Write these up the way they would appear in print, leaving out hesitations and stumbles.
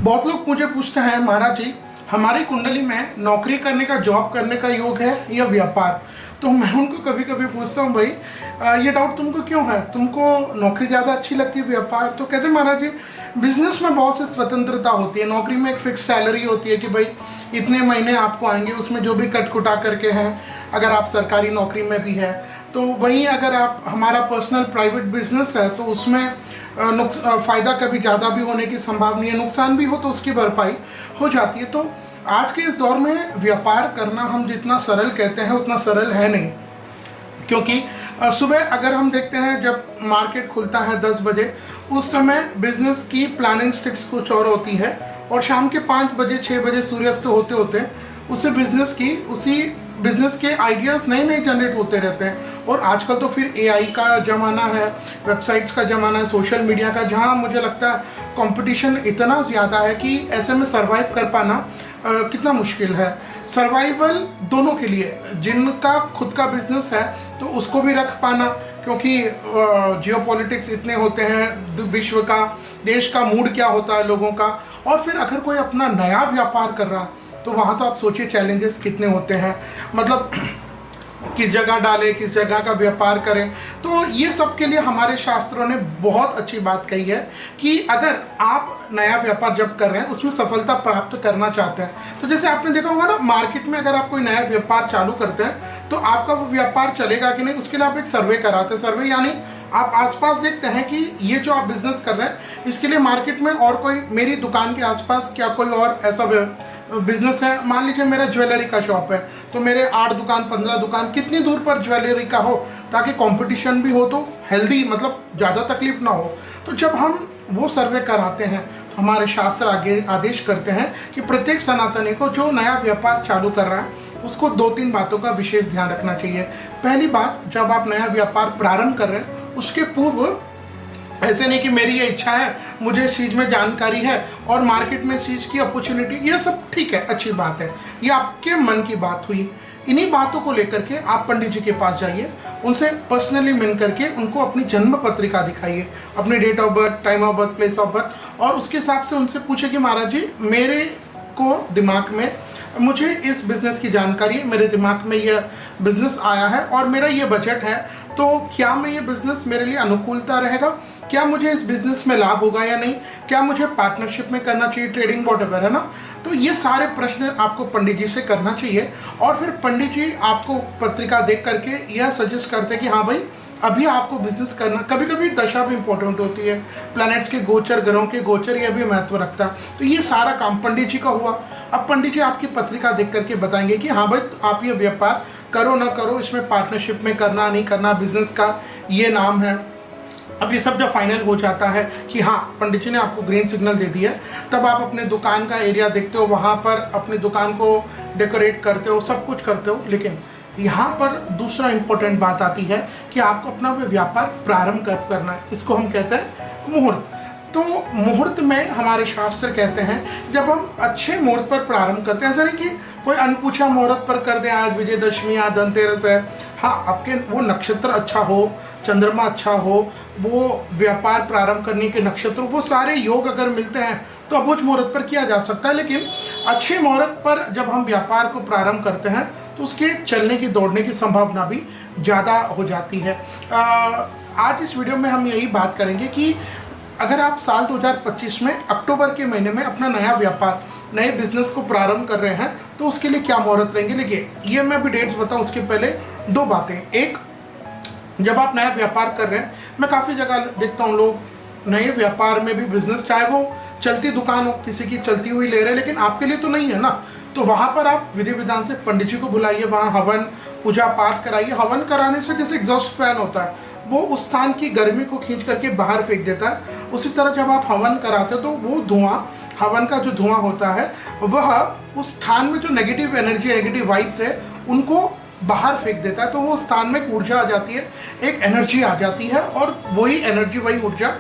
बहुत लोग मुझे पूछते हैं, महाराज जी हमारी कुंडली में नौकरी करने का, जॉब करने का योग है या व्यापार। तो मैं उनको कभी कभी पूछता हूँ, भाई ये डाउट तुमको क्यों है, तुमको नौकरी ज़्यादा अच्छी लगती है व्यापार? तो कहते हैं महाराज जी बिजनेस में बहुत सी स्वतंत्रता होती है, नौकरी में एक फिक्स सैलरी होती है कि भाई इतने महीने आपको आएंगे, उसमें जो भी कट कुटा करके हैं, अगर आप सरकारी नौकरी में भी है तो वहीं अगर आप हमारा पर्सनल प्राइवेट बिजनेस है तो उसमें फ़ायदा कभी ज़्यादा भी होने की संभावना है, नुकसान भी हो तो उसकी भरपाई हो जाती है। तो आज के इस दौर में व्यापार करना हम जितना सरल कहते हैं उतना सरल है नहीं, क्योंकि सुबह अगर हम देखते हैं जब मार्केट खुलता है 10 बजे, उस समय बिजनेस की प्लानिंग स्टिक्स कुछ और होती है और शाम के 5 बजे 6 बजे सूर्यास्त होते होते उसी बिजनेस के आइडियाज़ नए नए जनरेट होते रहते हैं। और आजकल तो फिर एआई का ज़माना है, वेबसाइट्स का ज़माना है, सोशल मीडिया का, जहां मुझे लगता है कंपटीशन इतना ज़्यादा है कि ऐसे में सरवाइव कर पाना कितना मुश्किल है। सर्वाइवल दोनों के लिए, जिनका खुद का बिजनेस है तो उसको भी रख पाना, क्योंकि जियोपॉलिटिक्स इतने होते हैं, विश्व का, देश का मूड क्या होता है लोगों का, और फिर अगर कोई अपना नया व्यापार कर रहा तो वहाँ तो आप सोचिए चैलेंजेस कितने होते हैं, मतलब किस जगह डालें, किस जगह का व्यापार करें। तो ये सब के लिए हमारे शास्त्रों ने बहुत अच्छी बात कही है कि अगर आप नया व्यापार जब कर रहे हैं उसमें सफलता प्राप्त करना चाहते हैं, तो जैसे आपने देखा होगा ना, मार्केट में अगर आप कोई नया व्यापार चालू करते हैं तो आपका वो व्यापार चलेगा कि नहीं, उसके लिए आप एक सर्वे कराते हैं। सर्वे यानी आप आसपास देखते हैं कि ये जो आप बिजनेस कर रहे हैं इसके लिए मार्केट में और कोई, मेरी दुकान के आसपास क्या कोई और ऐसा बिजनेस है। मान लीजिए मेरा ज्वेलरी का शॉप है तो मेरे 8 दुकान 15 दुकान कितनी दूर पर ज्वेलरी का हो, ताकि कंपटीशन भी हो तो हेल्दी, मतलब ज़्यादा तकलीफ ना हो। तो जब हम वो सर्वे कराते हैं तो हमारे शास्त्र आगे आदेश करते हैं कि प्रत्येक सनातनी को जो नया व्यापार चालू कर रहा है उसको 2-3 बातों का विशेष ध्यान रखना चाहिए। पहली बात, जब आप नया व्यापार प्रारंभ कर रहे हैं उसके पूर्व, ऐसे नहीं कि मेरी ये इच्छा है, मुझे इस चीज़ में जानकारी है और मार्केट में इस चीज़ की अपॉर्चुनिटी, ये सब ठीक है, अच्छी बात है, ये आपके मन की बात हुई। इन्हीं बातों को लेकर के आप पंडित जी के पास जाइए, उनसे पर्सनली मिल करके उनको अपनी जन्म पत्रिका दिखाइए, अपनी date of birth, time of birth, place of birth, और उसके हिसाब से उनसे पूछे कि महाराज जी मेरे को दिमाग में, मुझे इस बिज़नेस की जानकारी है, मेरे दिमाग में यह बिज़नेस आया है और मेरा ये बजट है, तो क्या मैं ये बिज़नेस, मेरे लिए अनुकूलता रहेगा, क्या मुझे इस बिज़नेस में लाभ होगा या नहीं, क्या मुझे पार्टनरशिप में करना चाहिए, ट्रेडिंग वॉटएवर, है ना। तो ये सारे प्रश्न आपको पंडित जी से करना चाहिए और फिर पंडित जी आपको पत्रिका देख करके यह सजेस्ट करते हैं कि हाँ भाई अभी आपको बिजनेस करना। कभी कभी दशा भी इंपॉर्टेंट होती है, प्लैनेट्स के गोचर, ग्रहों के गोचर, यह भी महत्व रखता है। तो ये सारा काम पंडित जी का हुआ। अब पंडित जी आपकी पत्रिका देख करके बताएंगे कि हाँ भाई आप ये व्यापार करो ना करो, इसमें पार्टनरशिप में करना नहीं करना, बिजनेस का ये नाम है। अब ये सब जब फाइनल हो जाता है कि हाँ पंडित जी ने आपको ग्रीन सिग्नल दे दिया, तब आप अपने दुकान का एरिया देखते हो, वहाँ पर अपनी दुकान को डेकोरेट करते हो, सब कुछ करते हो। लेकिन यहाँ पर दूसरा इम्पोर्टेंट बात आती है कि आपको अपना व्यापार प्रारंभ करना है, इसको हम कहते हैं मुहूर्त। तो मुहूर्त में हमारे शास्त्र कहते हैं जब हम अच्छे मुहूर्त पर प्रारंभ करते हैं, ऐसा नहीं कि कोई अनपूछा मुहूर्त पर कर दे, आज विजयदशमी, आज धनतेरस है। हाँ, आपके वो नक्षत्र अच्छा हो, चंद्रमा अच्छा हो, वो व्यापार प्रारंभ करने के नक्षत्र, वो सारे योग अगर मिलते हैं तो अबुझ मुहूर्त पर किया जा सकता है। लेकिन अच्छे मुहूर्त पर जब हम व्यापार को प्रारंभ करते हैं तो उसके चलने की, दौड़ने की संभावना भी ज़्यादा हो जाती है। आज इस वीडियो में हम यही बात करेंगे कि अगर आप साल 2025 में अक्टूबर के महीने में अपना नया व्यापार, नए बिजनेस को प्रारंभ कर रहे हैं तो उसके लिए क्या मुहूर्त रहेंगे। देखिए, ये मैं भी डेट्स बताऊं उसके पहले 2 बातें। एक, जब आप नया व्यापार कर रहे हैं, मैं काफ़ी जगह देखता हूँ लोग नए व्यापार में भी बिजनेस, चाहे वो चलती दुकान हो, किसी की चलती हुई ले रहे हैं, लेकिन आपके लिए तो नहीं है ना, तो वहाँ पर आप विधि विधान से पंडित जी को बुलाइए, वहाँ हवन पूजा पाठ कराइए। हवन कराने से जैसे एग्जॉस्ट फैन होता है, वो उस स्थान की गर्मी को खींच करके बाहर फेंक देता है, उसी तरह जब आप हवन कराते हो तो वो धुआं, हवन का जो धुआं होता है वह उस स्थान में जो नेगेटिव एनर्जी, नेगेटिव वाइब्स है उनको बाहर फेंक देता है। तो वो स्थान में एक ऊर्जा आ जाती है, एक एनर्जी आ जाती है, और वही एनर्जी, वही ऊर्जा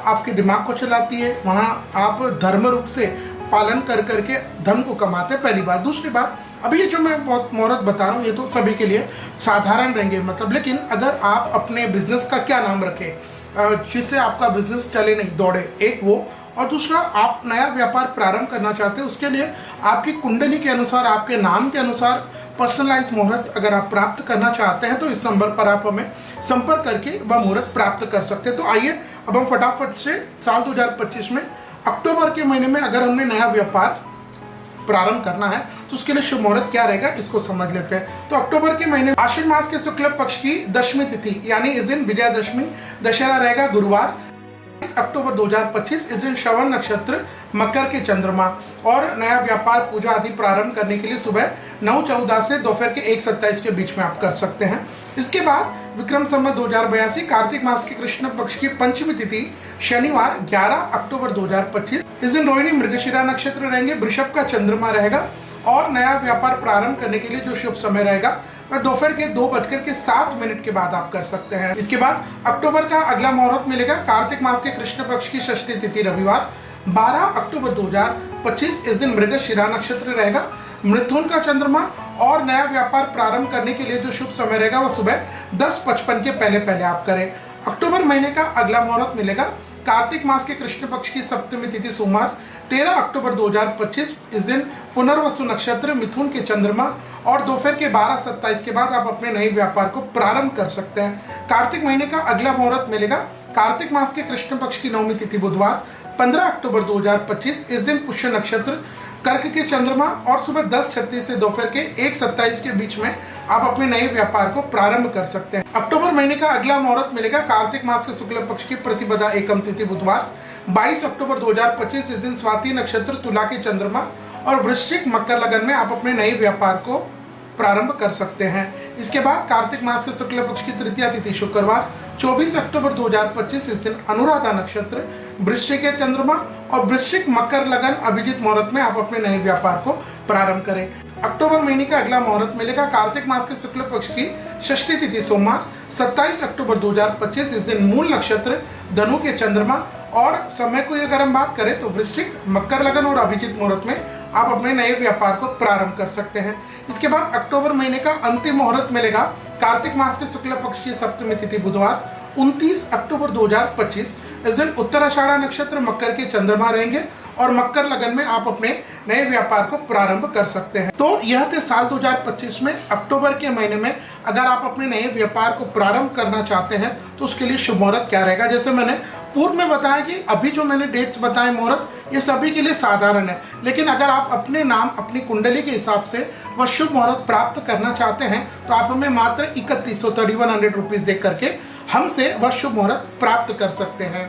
आपके दिमाग को चलाती है। वहाँ आप धर्म रूप से पालन कर करके धन को कमाते हैं, पहली बात। दूसरी बात, अभी ये जो मैं बहुत मुहूर्त बता रहा हूँ ये तो सभी के लिए साधारण रहेंगे, मतलब, लेकिन अगर आप अपने बिजनेस का क्या नाम रखें जिससे आपका बिजनेस चले नहीं, दौड़े, एक वो, और दूसरा आप नया व्यापार प्रारंभ करना चाहते हैं, उसके लिए आपकी कुंडली के अनुसार, आपके नाम के अनुसार पर्सनलाइज मुहूर्त अगर आप प्राप्त करना चाहते हैं तो इस नंबर पर आप हमें संपर्क करके वह मुहूर्त प्राप्त कर सकते हैं। तो आइए अब हम फटाफट से साल 2025 में अक्टूबर के महीने में अगर हमने नया व्यापार प्रारंभ करना है तो उसके लिए शुभ मुहूर्त क्या रहेगा इसको समझ लेते हैं। तो अक्टूबर के महीने आश्विन मास के शुक्ल पक्ष की दशमी तिथि यानी इस दिन विजयादशमी दशहरा रहेगा गुरुवार 20 अक्टूबर 2025। इस दिन श्रवण नक्षत्र, मकर के चंद्रमा और नया व्यापार पूजा आदि प्रारंभ करने के लिए सुबह 9:14 से दोपहर के 1:27 के बीच में आप कर सकते हैं। इसके बाद विक्रम संवत 2082 कार्तिक मास के कृष्ण पक्ष की पंचमी तिथि शनिवार 11 अक्टूबर 2025। इस दिन रोहिणी मृगशिरा नक्षत्र रहेंगे, वृषभ का चंद्रमा रहेगा और नया व्यापार प्रारंभ करने के लिए जो शुभ समय रहेगा वह दोपहर के 2:07 के बाद आप कर सकते हैं। इसके बाद अक्टूबर का अगला मुहूर्त मिलेगा कार्तिक मास के कृष्ण पक्ष की षष्ठी तिथि रविवार 12 अक्टूबर 2025। इस दिन मृगशिरा नक्षत्र रहेगा, मिथुन का चंद्रमा और नया व्यापार प्रारंभ करने के लिए जो शुभ समय रहेगा वह सुबह 10:55 के पहले पहले आप करें। अक्टूबर महीने का अगला मुहूर्त मिलेगा कार्तिक मास के कृष्ण पक्ष की सप्तमी तिथि सोमवार 13 अक्टूबर 2025। इस दिन पुनर्वसु नक्षत्र, मिथुन के चंद्रमा और दोपहर के 12:27 के बाद आप अपने नए व्यापार को प्रारंभ कर सकते हैं। कार्तिक महीने का अगला मुहूर्त मिलेगा कार्तिक मास के कृष्ण पक्ष की नवमी तिथि बुधवार 15 अक्टूबर 2025। इस दिन पुष्य नक्षत्र, कर्क के चंद्रमा और सुबह 10:36 से दोपहर के 1:27 के बीच में आप अपने नए व्यापार को प्रारंभ कर सकते हैं। अक्टूबर महीने का अगला मुहूर्त मिलेगा कार्तिक मास के शुक्ल पक्ष की प्रतिपदा एकम तिथि बुधवार 22 अक्टूबर 2025। इस दिन स्वाति नक्षत्र, तुला के चंद्रमा और वृश्चिक मकर लगन में आप अपने नए व्यापार को प्रारंभ कर सकते हैं। इसके बाद कार्तिक मास के शुक्ल पक्ष की तृतीया तिथि शुक्रवार 24 अक्टूबर 2025। इस दिन अनुराधा नक्षत्र, वृश्चिक के चंद्रमा और वृश्चिक मकर लगन अभिजीत मुहूर्त में आप अपने नए व्यापार को प्रारंभ करें। अक्टूबर महीने का अगला मुहूर्त मिलेगा कार्तिक मास के शुक्ल पक्ष की षष्ठी तिथि सोमवार 27 अक्टूबर 2025। इस दिन मूल नक्षत्र, धनु के चंद्रमा और समय को अगर हम बात करें तो वृश्चिक, मकर लगन और अभिजीत मुहूर्त में आप अपने नए व्यापार को प्रारंभ कर सकते हैं। इसके बाद अक्टूबर महीने का अंतिम मुहूर्त मिलेगा कार्तिक मास के शुक्ल पक्ष की सप्तमी तिथि बुधवार 29 अक्टूबर 2025। इस दिन उत्तराषाढ़ा नक्षत्र, मकर के चंद्रमा रहेंगे और मकर लगन में आप अपने नए व्यापार को प्रारंभ कर सकते हैं। तो यह थे साल 2025 में अक्टूबर के महीने में अगर आप अपने नए व्यापार को प्रारंभ करना चाहते हैं तो उसके लिए शुभ मुहूर्त क्या रहेगा। जैसे मैंने पूर्व में बताया कि अभी जो मैंने डेट्स बताए मुहूर्त ये सभी के लिए साधारण है, लेकिन अगर आप अपने नाम, अपनी कुंडली के हिसाब से वह शुभ मुहूर्त प्राप्त करना चाहते हैं तो आप हमें मात्र 3100 रुपीज़ दे करके हमसे वह शुभ मुहूर्त प्राप्त कर सकते हैं।